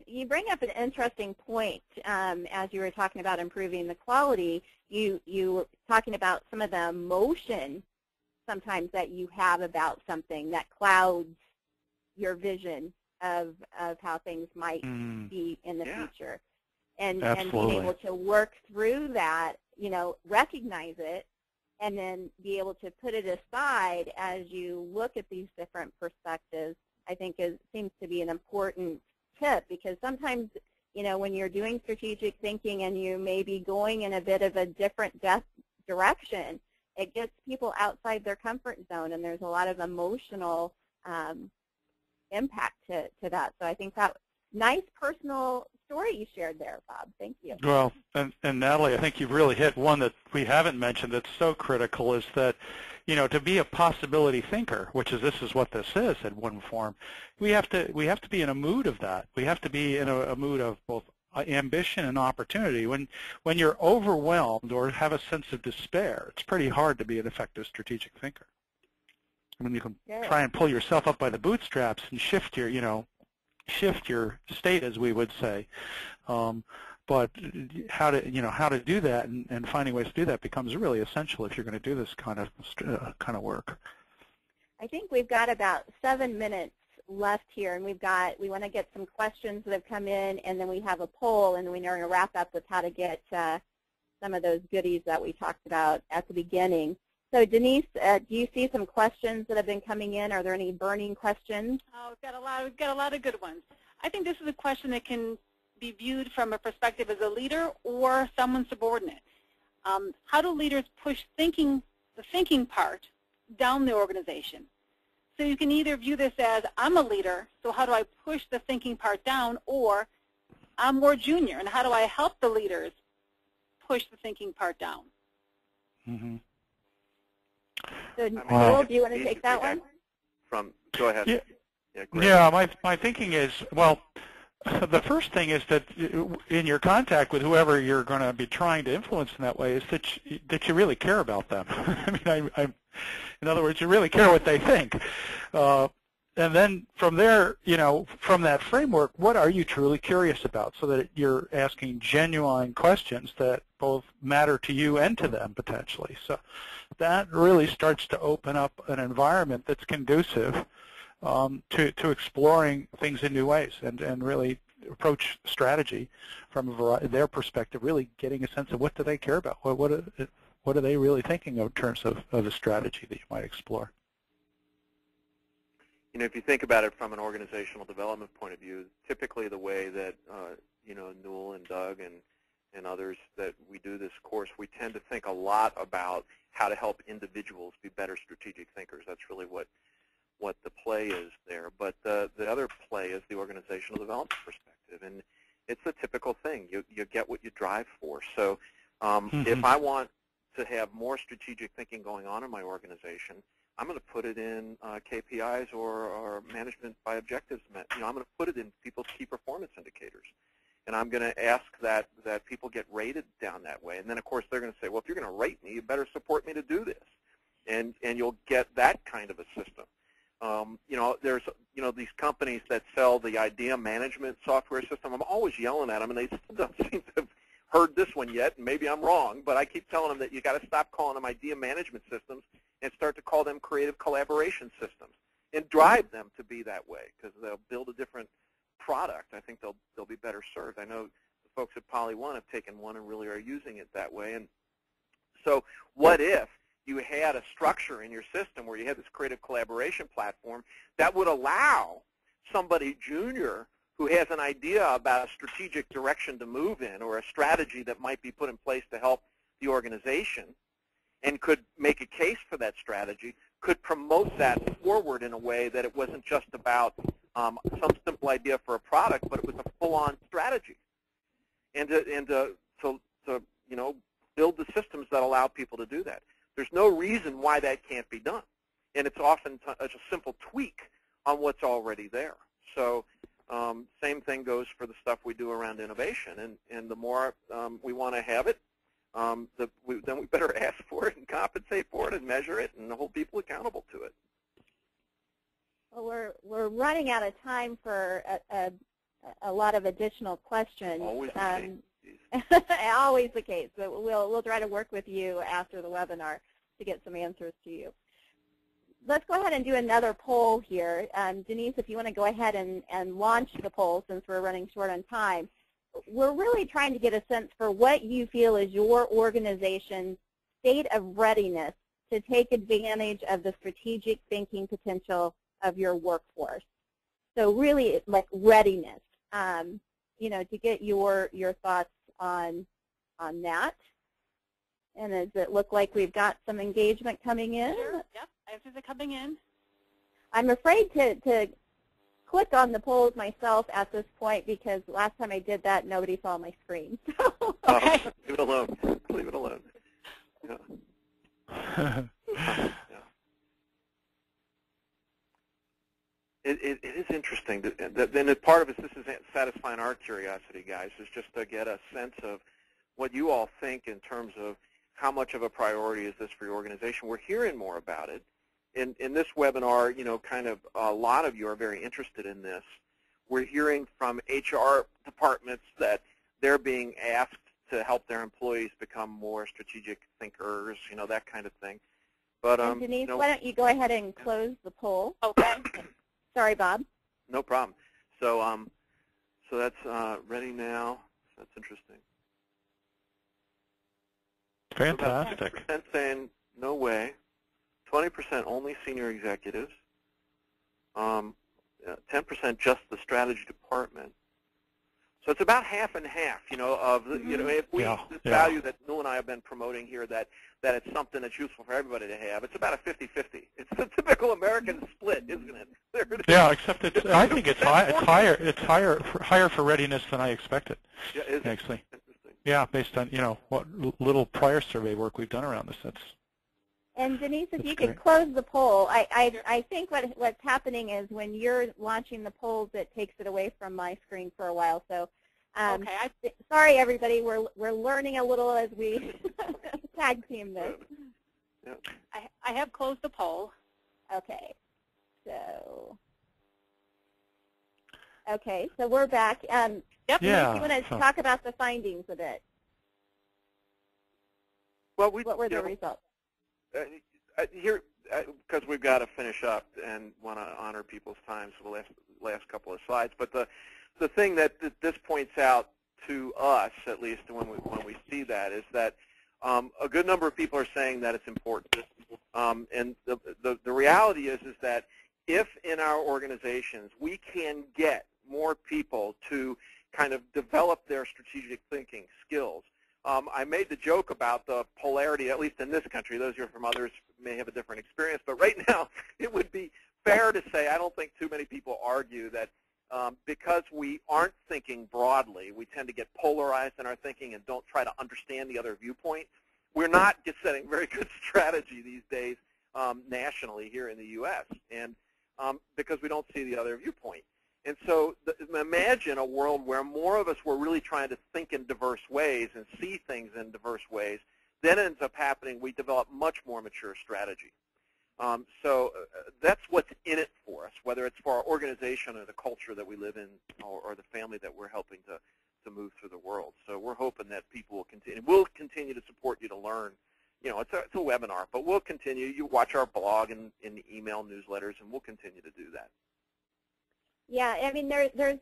You bring up an interesting point as you were talking about improving the quality. You were talking about some of the emotion sometimes that you have about something that clouds your vision of how things might be in the future. And being able to work through that, recognize it, and then be able to put it aside as you look at these different perspectives, I think seems to be an important tip, because sometimes, when you're doing strategic thinking and you may be going in a bit of a different direction, it gets people outside their comfort zone, and there's a lot of emotional impact to that. So I think that nice personal story you shared there, Bob. Thank you. Well, and Natalie, I think you've really hit one that we haven't mentioned that's so critical, is that, to be a possibility thinker, this is what this is in one form, we have to be in a mood of that. We have to be in a mood of both ambition and opportunity. When you're overwhelmed or have a sense of despair, it's pretty hard to be an effective strategic thinker. I mean, you can try and pull yourself up by the bootstraps and shift your state, as we would say, but how to do that and finding ways to do that becomes really essential if you're going to do this kind of work. I think we've got about 7 minutes left here, and we want to get some questions that have come in, and then we have a poll, and then we're going to wrap up with how to get some of those goodies that we talked about at the beginning. So Denise, do you see some questions that have been coming in? Are there any burning questions? Oh, we've got a lot of good ones. I think this is a question that can be viewed from a perspective as a leader or someone subordinate. How do leaders push the thinking part down the organization? So you can either view this as, I'm a leader, so how do I push the thinking part down, or I'm more junior, and how do I help the leaders push the thinking part down? Mm-hmm. So, Newell, do you want to take that one? Go ahead. Yeah, my thinking is, well, the first thing is that in your contact with whoever you're going to be trying to influence in that way is that you really care about them. I mean, in other words, you really care what they think. And then from there, from that framework, what are you truly curious about, so that you're asking genuine questions that both matter to you and to them potentially. So that really starts to open up an environment that's conducive to exploring things in new ways and really approach strategy from their perspective, really getting a sense of what do they care about, what are they really thinking in terms of a strategy that you might explore. If you think about it from an organizational development point of view, typically the way that Newell and Doug and others that we do this course, we tend to think a lot about how to help individuals be better strategic thinkers. That's really what play is there, but the other play is the organizational development perspective, and it's a typical thing. You get what you drive for. So if I want to have more strategic thinking going on in my organization, I'm going to put it in KPIs or management by objectives. I'm going to put it in people's key performance indicators. And I'm going to ask that people get rated down that way. And then, of course, they're going to say, well, if you're going to rate me, you better support me to do this. And you'll get that kind of a system. There's these companies that sell the idea management software system. I'm always yelling at them, and they still don't seem to have heard this one yet. And maybe I'm wrong, but I keep telling them that you got to stop calling them idea management systems and start to call them creative collaboration systems, and drive them to be that way, because they'll build a different product. I think they'll be better served. I know the folks at PolyOne have taken one and really are using it that way. And so what if you had a structure in your system where you had this creative collaboration platform that would allow somebody junior who has an idea about a strategic direction to move in, or a strategy that might be put in place to help the organization, and could make a case for that strategy, could promote that forward in a way that it wasn't just about some simple idea for a product, but it was a full-on strategy. And to build the systems that allow people to do that. There's no reason why that can't be done. And it's often a simple tweak on what's already there. So same thing goes for the stuff we do around innovation. And the more we want to have it, then we better ask for it and compensate for it and measure it and hold people accountable to it. Well, we're running out of time for a lot of additional questions. Always the case. Always the case. But we'll try to work with you after the webinar to get some answers to you. Let's go ahead and do another poll here. Denise, if you want to go ahead and launch the poll, since we're running short on time. We're really trying to get a sense for what you feel is your organization's state of readiness to take advantage of the strategic thinking potential of your workforce. So really, like readiness, to get your thoughts on that. And does it look like we've got some engagement coming in? Sure. Yep, answers are coming in. I'm afraid to click on the polls myself at this point, because last time I did that, nobody saw my screen. Okay. Leave it alone. Leave it alone. Yeah. It is interesting. Then part of it, this is satisfying our curiosity, guys, is just to get a sense of what you all think in terms of how much of a priority is this for your organization. We're hearing more about it. In this webinar, kind of a lot of you are very interested in this. We're hearing from HR departments that they're being asked to help their employees become more strategic thinkers, that kind of thing. But and Denise, why don't you go ahead and close the poll? Okay. Sorry, Bob. No problem. So so that's ready now. That's interesting. Fantastic. 10% saying no way. 20% only senior executives. 10% just the strategy department. So it's about half and half, of the, if we this value that Newell and I have been promoting here, that it's something that's useful for everybody to have. It's about a 50-50. It's the typical American split, isn't it? Yeah, except I think it's higher. It's higher for readiness than I expected. Yeah, is actually. Interesting. Yeah, based on what little prior survey work we've done around this. And Denise, if you great. could close the poll, I think what's happening is when you're launching the polls, it takes it away from my screen for a while. So, Okay. Sorry everybody, we're learning a little as we tag team this. Yeah. I have closed the poll. Okay, so we're back. Yep. Denise, you want to talk about the findings a bit? Well, what were the results? Here, because we've got to finish up and want to honor people's time, so the last couple of slides. But the thing that this points out to us, at least when we see that, is that a good number of people are saying that it's important. And the reality is that if in our organizations we can get more people to kind of develop their strategic thinking skills. I made the joke about the polarity, at least in this country. Those of you from others may have a different experience, but right now it would be fair to say I don't think too many people argue that because we aren't thinking broadly, we tend to get polarized in our thinking and don't try to understand the other viewpoint. We're not just setting very good strategy these days nationally here in the U.S. and because we don't see the other viewpoint. And so imagine a world where more of us were really trying to think in diverse ways and see things in diverse ways. Then it ends up happening, we develop much more mature strategy. So that's what's in it for us, whether it's for our organization or the culture that we live in or the family that we're helping to move through the world. So we're hoping that people will continue. We'll continue to support you to learn. You know, it's a webinar, but we'll continue. You watch our blog and in the email newsletters, and we'll continue to do that. Yeah, I mean, there's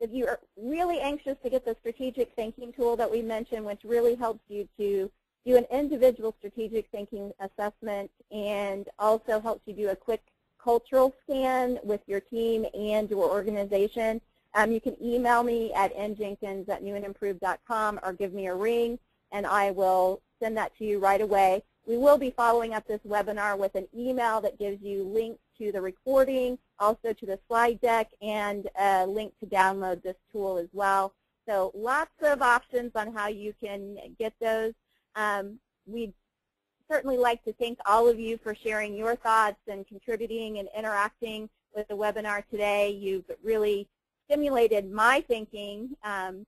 if you're really anxious to get the strategic thinking tool that we mentioned, which really helps you to do an individual strategic thinking assessment and also helps you do a quick cultural scan with your team and your organization. You can email me at njenkins@newandimprove.com or give me a ring, and I will send that to you right away. We will be following up this webinar with an email that gives you links to the recording, also to the slide deck, and a link to download this tool as well. So lots of options on how you can get those. We'd certainly like to thank all of you for sharing your thoughts and contributing and interacting with the webinar today. You've really stimulated my thinking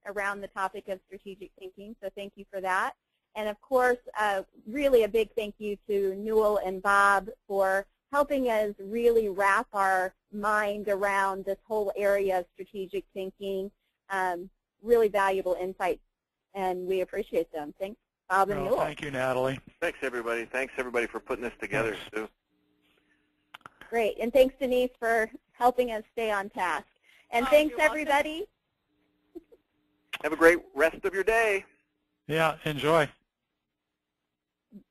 around the topic of strategic thinking, so thank you for that. And of course, really a big thank you to Newell and Bob for helping us really wrap our mind around this whole area of strategic thinking. Really valuable insights, and we appreciate them. Thanks, Bob and Newell. Thank you, Natalie. Thanks, everybody. Thanks, everybody, for putting this together, Sue. Great, and thanks, Denise, for helping us stay on task. And thanks, everybody. Have a great rest of your day. Yeah, enjoy.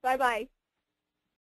Bye-bye.